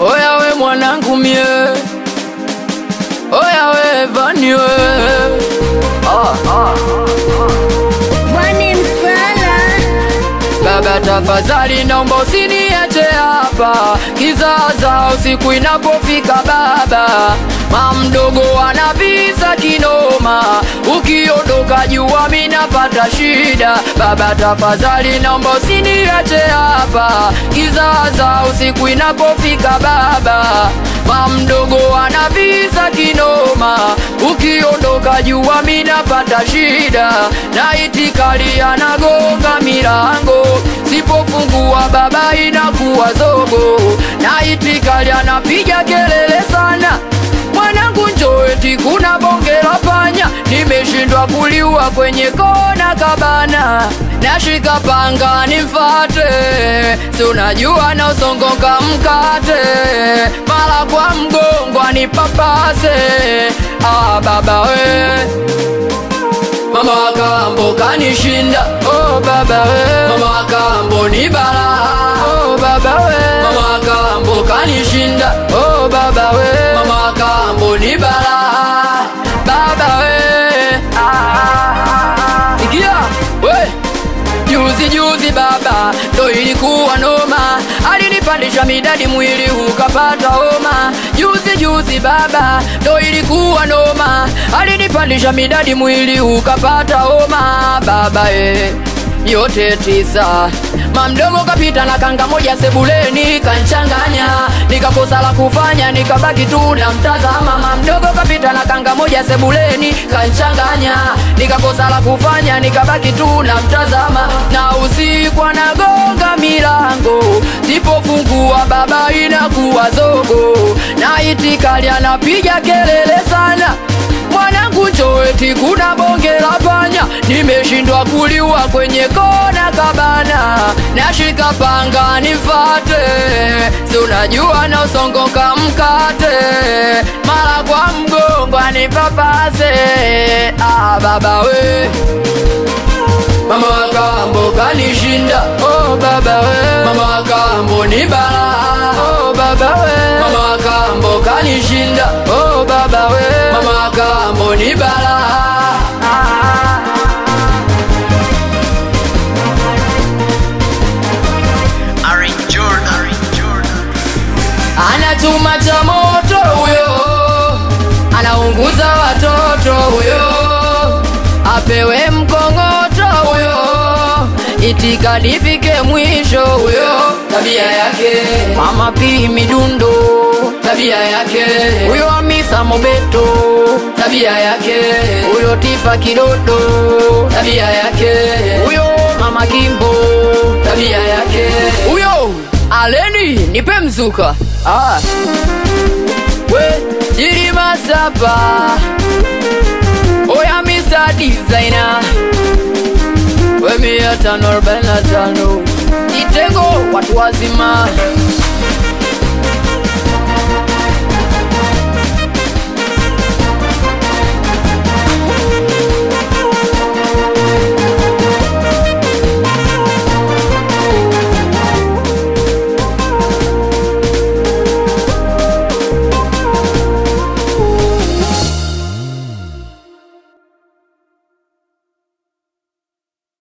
Oya we mwanangu mie, oya we Vani we. Vani msala. Baba tafadhali naomba usiniache hapa, kizaza usiku inapofika baba. Mamdogo anavisa kinoma, ukiondoka jua mimi napata shida. Baba tafadhali naomba usiniache hapa, kizaza usiku inapofika baba. Mamdogo anavisa kinoma, ukiondoka jua mimi napata shida. Na itikali anagonga milango, sipofungua baba inakuwa zogo. Na itikali anapiga kelele sana, mwanangu njoo eti kuna bonge la panya. Nimeshindwa kuliwa kwenye kona kabana, nashika panga nimfate, si unajua na usongonga mkate. Mara kwa mgongo anipapase, baba we. Mama wa kambo kanishinda, baba we. Mama wa kambo ni bala, baba we. Mama wa kambo kanishinda, baba we. Mama wa kambo ni bala, baba we. Sikia, we. Juzi baba, ndo ilikuwa noma, alinipandisha midadi mwili ukapata homa. Juzi baba, ndo ilikuwa noma, alinipandisha midadi mwili ukapata homa. Baba yote 9, mamdogo kapita na kanga moja sebuleni kanchanganya, nikakosa la kufanya nikabaki tu na mtazama. Mamdogo kapita na kanga moja sebuleni kanchanganya, nikakosa la kufanya nikabaki tu na mtazama. Na usiku anagonga milango, sipofungua baba inakuwa zogo. Na itikali anapiga kelele sana, mwanangu njoo eti kuna bonge la panya. Nimeshindwa kuliwa kwenye kona kabana, nashika panga nimfate, si unajua na usongonga mkate. Mara kwa mgongo anipapase, baba we. Mama wa kambo kanishinda, baba we. Mama wa kambo ni bala, baba we. Mama wa kambo kanishinda, baba we. Mama wa kambo ni bala. Anachuma cha moto huyo, anaunguza watoto huyo, apewe mkongoto huyo, itikadi ifike mwisho huyo. Tabia yake Mama P Midundo, tabia yake huyo. Hamisa Mobeto, tabia yake huyo. Tifa Kidodo, tabia yake huyo. Mama Kimbo, tabia yake huyo. Aleni nipe mzuka, we Jiri Masapa, oya Mr. Designer, we 545 Itengo watu wazima.